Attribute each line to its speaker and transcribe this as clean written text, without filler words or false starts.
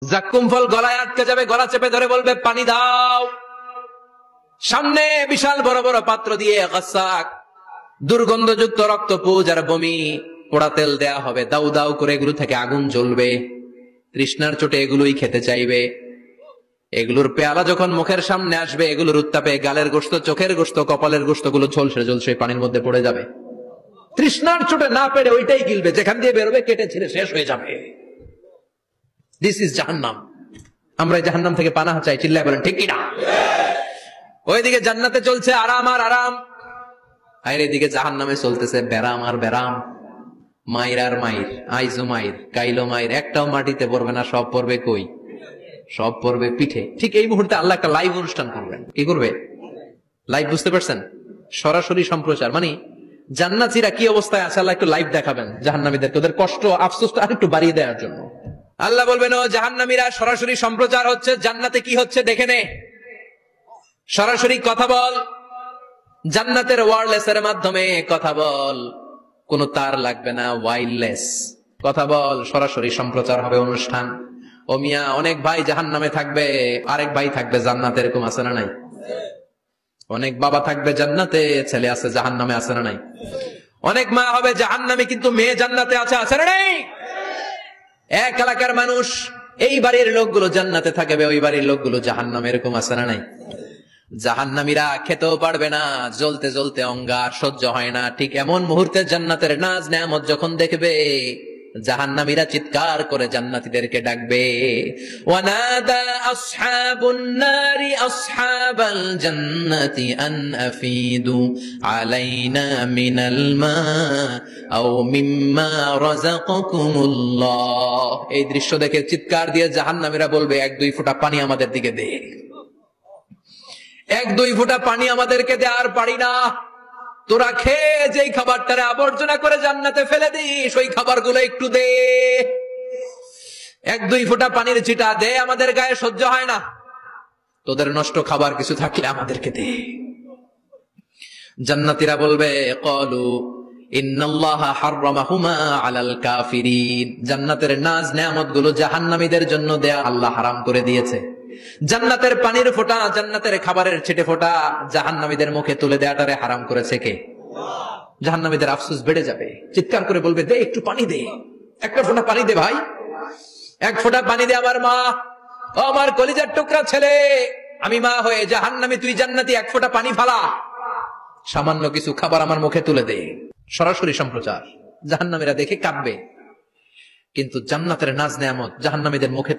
Speaker 1: জাক্কুম ফল গলায় আটকে যাবে, গলা চেপে ধরে বলবে পানি দাও। সামনে বিশাল বড় বড় পাত্র দিয়ে গাসাক দুর্গন্ধযুক্ত রক্তপুজ আর বমি পোড়া তেল দেয়া হবে, দাউ দাউ করে এগুলো থেকে আগুন জ্বলবে। তৃষ্ণার চোটে এগুলোই খেতে চাইবে। এগুলোর পেয়ালা যখন মুখের সামনে আসবে, এগুলোর উত্তাপে গালের গোশত, চোখের গোশত, কপালের গোশত গুলো ঝলসে ঝলসে পানির মধ্যে পড়ে যাবে। তৃষ্ণার চোটে না পেরে ওইটাই গিলবে, যেখান দিয়ে বেরোবে কেটে ছিঁড়ে শেষ হয়ে যাবে। দিস ইজ জাহান্নাম। আমরা জাহান্নাম থেকে পানাহ চাই, চিল্লায় বলেন ঠিক কিনা? ওইদিকে জান্নাতে চলছে আরাম আর আরাম, আর এদিকে জাহান্নামে চলতেছে বেরাম আর বেরাম, মাইর আর মাইর, আইজো মাইর, কাইলো মাইর। একটাও মাটিতে পড়বে না, সব পড়বে কই? সব পড়বে পিঠে। ঠিক এই মুহূর্তে আল্লাহ একটা লাইভ অনুষ্ঠান করবেন। কি করবে? লাইভ, বুঝতে পারছেন? সরাসরি সম্প্রচার। মানে জান্নাতীরা কি অবস্থায় আছে আল্লাহ একটু লাইভ দেখাবেন জাহান্নামীদেরকে, ওদের কষ্ট আফসোসটা আরেকটু বাড়িয়ে দেওয়ার জন্য। আল্লাহ বলবেন, ও জাহান্নামীরা, সরাসরি সম্প্রচার হচ্ছে, জান্নাতে কি হচ্ছে দেখে নে, সরাসরি কথা বল। জান্নাতের ওয়্যারলেসের মাধ্যমে কথা বল, কোন তার লাগবে না, ওয়্যারলেস কথা বল, সরাসরি সম্প্রচার হবে অনুষ্ঠান। ও মিয়া, অনেক ভাই জাহান্নামে থাকবে, আরেক ভাই থাকবে জান্নাতে, এরকম আছে না নাই? অনেক বাবা থাকবে জান্নাতে, ছেলে আছে জাহান্নামে, আছে না নাই? অনেক মা হবে জাহান্নামে কিন্তু মেয়ে জান্নাতে আছে, আছে না নাই? এক এলাকার মানুষ, এই বাড়ির লোকগুলো জান্নাতে থাকবে, ওই বাড়ির লোকগুলো জাহান্নামে, এরকম আছে না নাই? জাহান্নামীরা খেতেও পারবে না, জ্বলতে জ্বলতে অঙ্গার সহ্য হয় না। ঠিক এমন মুহূর্তে জান্নাতের নাজ নেয়ামত যখন দেখবে, জাহান্নামীরা চিৎকার করে জান্নাতীদেরকে ডাকবে, ওয়ানাদা আসহাবুন নারি আসহাবাল জান্নাতি আন আফিদু আলাইনা মিনাল মা আও মিম্মা রাযাকাকুমুল্লাহ। এই দৃশ্য দেখে চিৎকার দিয়ে জাহান্নামীরা বলবে, এক দুই ফোঁটা পানি আমাদের দিকে দে, এক দুই ফোঁটা পানি আমাদেরকে দে, আর পারি না। তোরা খেয়ে যেই খাবারটারে আবর্জনা করে জান্নাতে ফেলে দিস, ওই খাবারগুলো একটু দে, এক দুই ফোঁটা পানির ছিটা দে, আমাদের গায়ে সহ্য হয় না। তোদের নষ্ট খাবার কিছু থাকলে আমাদেরকে দে। জান্নাতীরা বলবে, ক্বালু ইন্নাল্লাহা হাররামাহুমা আলাল কাফিরিন। জান্নাতের নাজ নেয়ামত গুলো জাহান্নামীদের জন্য দেয়া আল্লাহ হারাম করে দিয়েছে। জান্নাতের পানির ফোঁটা, জান্নাতের খাবারের ছিটে ফোঁটা জাহান্নামীদের মুখে তুলে দেয়াটারে হারাম করেছে কে? জাহান্নামীদের আফসোস বেড়ে যাবে, চিৎকার করে বলবে, দে একটু পানি দে, একটা ফোঁটা পানি দে ভাই, এক ফোঁটা পানি দে আমার মা, ও আমার কলিজার টুকরা ছেলে, আমি মা হয়ে জাহান্নামী, তুই জান্নাতি, এক ফোঁটা পানি ফালা, সামান্য কিছু খাবার আমার মুখে তুলে দে। সরাসরি সম্প্রচার, জাহান্নামীরা দেখে কাঁদবে। কিন্তু জান্নাতের নাজ নেয়ামত জাহান্নামীদের মুখে